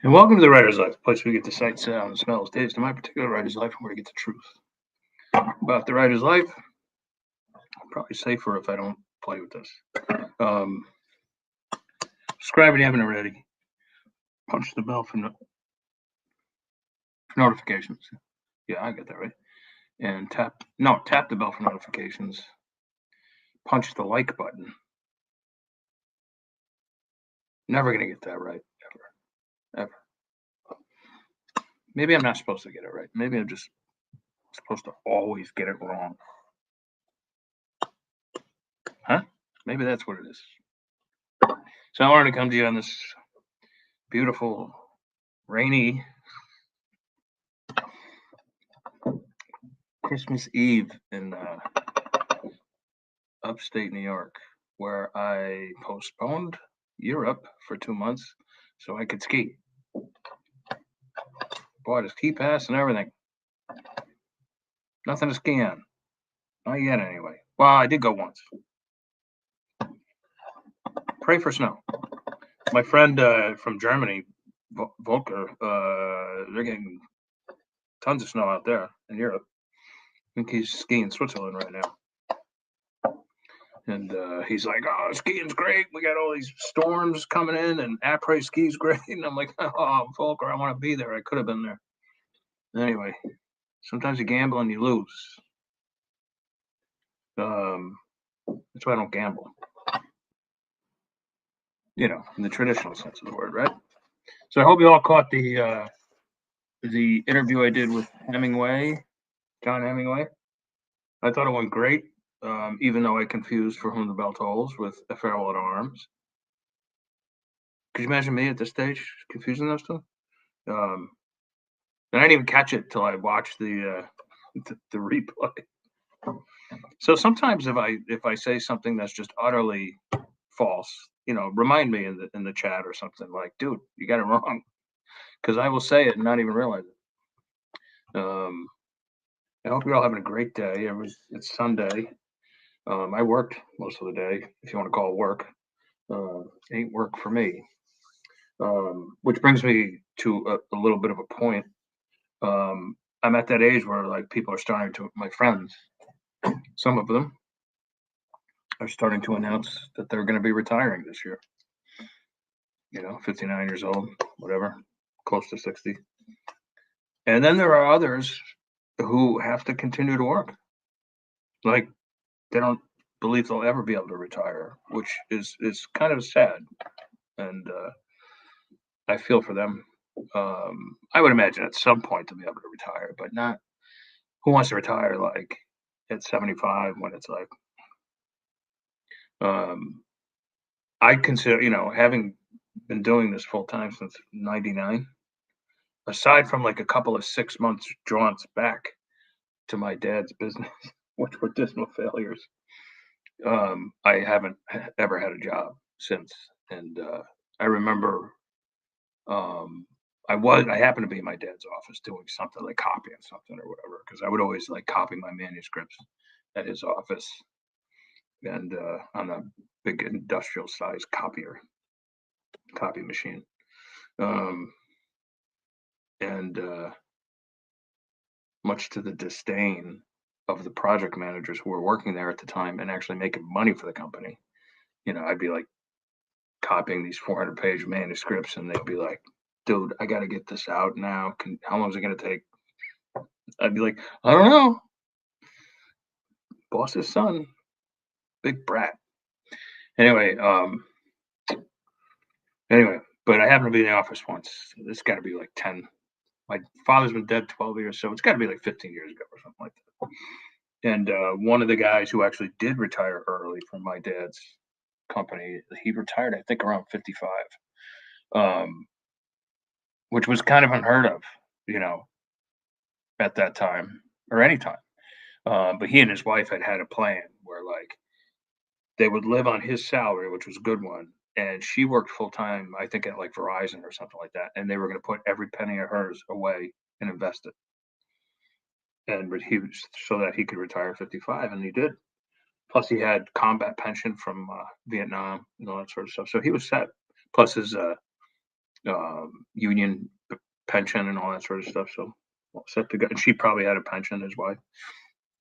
And welcome to the Writer's Life, the place where we get the sight, sound, smells, taste of my particular writer's life and where to get the truth about the writer's life. Probably safer if I don't play with this. Um, Subscribe if you haven't already. Punch the bell for notifications. Yeah, I got that right. And tap the bell for notifications. Punch the like button. Never gonna get that right, ever. Maybe I'm not supposed to get it right. Maybe I'm just supposed to always get it wrong. Huh? Maybe that's what it is. So I wanted to come to you on this beautiful, rainy Christmas Eve in upstate New York, where I postponed Europe for 2 months so I could ski. Bought a ski pass and everything. Nothing to ski on. Not yet, anyway. Well, I did go once. Pray for snow. My friend from Germany, Volker, they're getting tons of snow out there in Europe. I think he's skiing Switzerland right now. And he's like, "Oh, skiing's great. We got all these storms coming in, and après ski's great." And I'm like, "Oh, Volker, I want to be there. I could have been there." Anyway, sometimes you gamble and you lose. That's why I don't gamble. In the traditional sense of the word, right? So I hope you all caught the interview I did with Hemingway, John Hemingway. I thought it went great, even though I confused For Whom the Bell Tolls with A Farewell at Arms. Could you imagine me at this stage confusing those two? Um, and I didn't even catch it till I watched the replay. So sometimes if I say something that's just utterly false, remind me in the chat or something like, dude, you got it wrong, because I will say it and not even realize it. I hope you're all having a great day. It's Sunday. I worked most of the day, if you want to call it work. Ain't work for me. Which brings me to a little bit of a point. I'm at that age where like people are starting to, my friends, some of them are starting to announce that they're going to be retiring this year. 59 years old, whatever, close to 60. And then there are others who have to continue to work. Like they don't believe they'll ever be able to retire, which is kind of sad. And I feel for them. I would imagine at some point they'll be able to retire, but not who wants to retire like at 75 when it's like, I consider, having been doing this full time since 99, aside from like a couple of 6 months jaunts back to my dad's business, which were dismal failures, I haven't ever had a job since. And I remember I happened to be in my dad's office doing something like copying something or whatever, because I would always like copy my manuscripts at his office and on a big industrial size copy machine. And much to the disdain of the project managers who were working there at the time and actually making money for the company, I'd be like copying these 400-page manuscripts, and they'd be like, "Dude, I got to get this out now. How long is it going to take?" I'd be like, "I don't know." Boss's son, big brat. Anyway, but I happened to be in the office once. This got to be like 10. My father's been dead 12 years, so it's got to be like 15 years ago or something like that. And one of the guys who actually did retire early from my dad's company, he retired, I think, around 55, which was kind of unheard of, at that time or any time. But he and his wife had a plan where like they would live on his salary, which was a good one, and she worked full time, I think at like Verizon or something like that, and they were going to put every penny of hers away and invest it. And he was, so that he could retire at 55, and he did. Plus, he had combat pension from Vietnam and all that sort of stuff, so he was set. Plus, union pension and all that sort of stuff. So set to go. And she probably had a pension as well.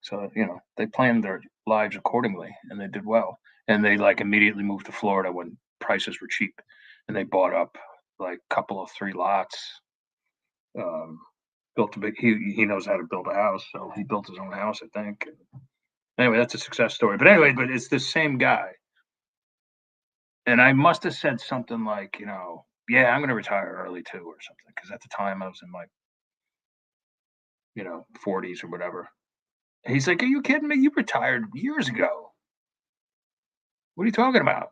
So they planned their lives accordingly, and they did well. And they like immediately moved to Florida when prices were cheap, and they bought up like a couple of 3 lots. Um, built a big. He knows how to build a house, so he built his own house, I think. Anyway, that's a success story. But anyway, but it's the same guy. And I must have said something like, yeah, I'm going to retire early too, or something. Because at the time I was in my, 40s or whatever. And he's like, "Are you kidding me? You retired years ago. What are you talking about?"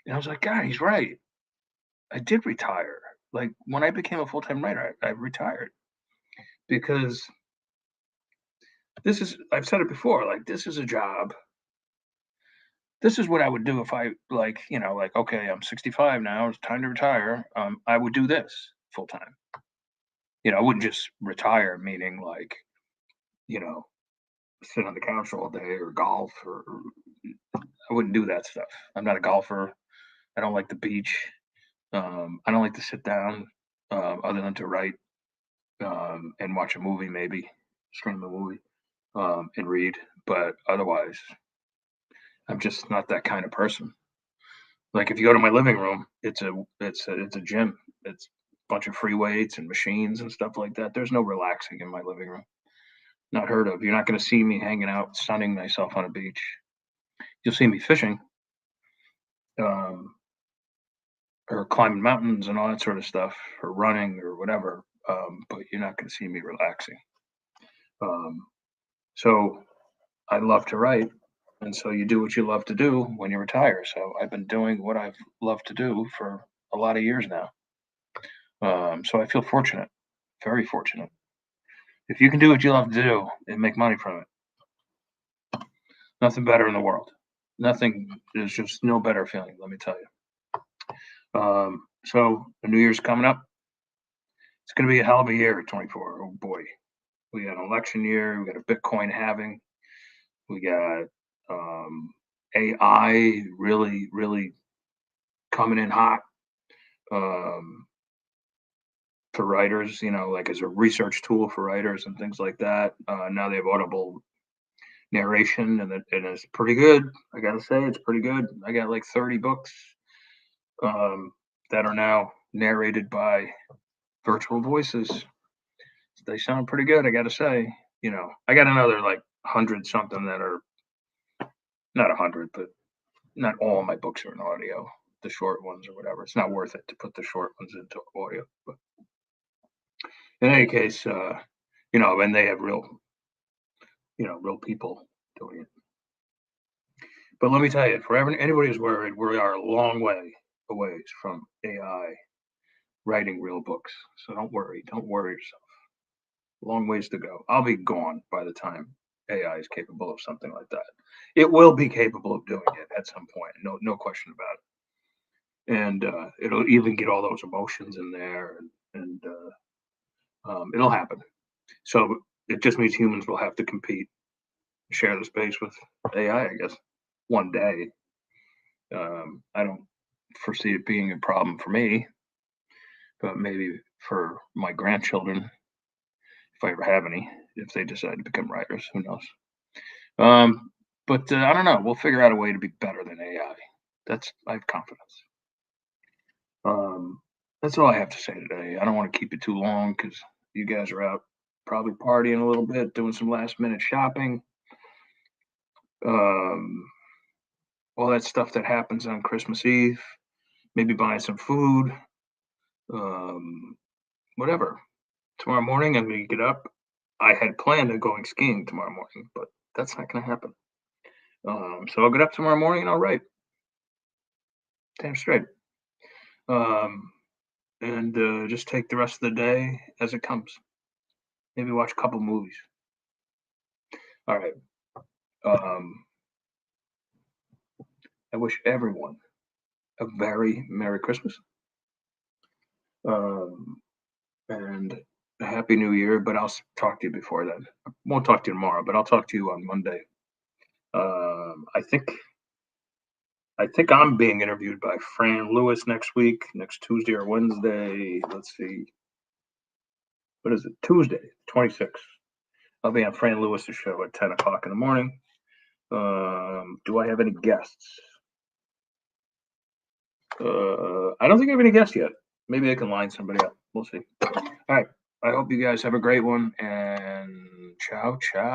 And I was like, "God, he's right. I did retire. Like when I became a full time writer, I retired because I've said it before. Like this is a job. This is what I would do if I like, okay, I'm 65 now. It's time to retire. I would do this full time. I wouldn't just retire, meaning like, you know, sit on the couch all day or golf or I wouldn't do that stuff. I'm not a golfer. I don't like the beach. I don't like to sit down other than to write and watch a movie, maybe stream a movie and read. But otherwise, I'm just not that kind of person. Like if you go to my living room, it's a gym. It's a bunch of free weights and machines and stuff like that. There's no relaxing in my living room. Not heard of. You're not going to see me hanging out, sunning myself on a beach. You'll see me fishing, um, or climbing mountains and all that sort of stuff, or running or whatever. But you're not going to see me relaxing. Um, so I love to write, and so you do what you love to do when you retire. So I've been doing what I've loved to do for a lot of years now. So I feel fortunate, very fortunate. If you can do what you love to do and make money from it, nothing better in the world. Nothing. There's just no better feeling. Let me tell you. So the New Year's coming up. It's going to be a hell of a year, 24. Oh boy, we got an election year. We got a Bitcoin halving. We got AI really, really coming in hot for writers. Like as a research tool for writers and things like that. Now they have audible narration, and it's pretty good. I gotta say, it's pretty good. I got like 30 books um, that are now narrated by virtual voices. They sound pretty good, I gotta say. I got another like 100 something that are not 100, but not all my books are in audio. The short ones or whatever. It's not worth it to put the short ones into audio. But in any case, and they have real people doing it. But let me tell you, for anybody who's worried, we are a long way away from AI writing real books. So don't worry. Don't worry yourself. Long ways to go. I'll be gone by the time AI is capable of something like that. It will be capable of doing it at some point. No question about it. And it'll even get all those emotions in there, and it'll happen. So it just means humans will have to compete, share the space with AI, I guess, one day. I don't foresee it being a problem for me, but maybe for my grandchildren, if I ever have any, if they decide to become writers, who knows? But I don't know. We'll figure out a way to be better than AI. I have confidence. Um, that's all I have to say today. I don't want to keep it too long because you guys are out probably partying a little bit, doing some last minute shopping. Um, all that stuff that happens on Christmas Eve, maybe buying some food, um, whatever. Tomorrow morning, I'm going to get up. I had planned on going skiing tomorrow morning, but that's not going to happen. So I'll get up tomorrow morning and I'll write. Damn straight. And just take the rest of the day as it comes. Maybe watch a couple movies. All right. I wish everyone a very Merry Christmas and a Happy New Year. But I'll talk to you before then. I won't talk to you tomorrow, but I'll talk to you on Monday. I think I think I'm being interviewed by Fran Lewis next week, next Tuesday or Wednesday. Let's see. What is it? Tuesday, 26th. I'll be on Fran Lewis's show at 10 o'clock in the morning. Do I have any guests? I don't think I have any guests yet. Maybe I can line somebody up. We'll see. All right. I hope you guys have a great one, and ciao, ciao.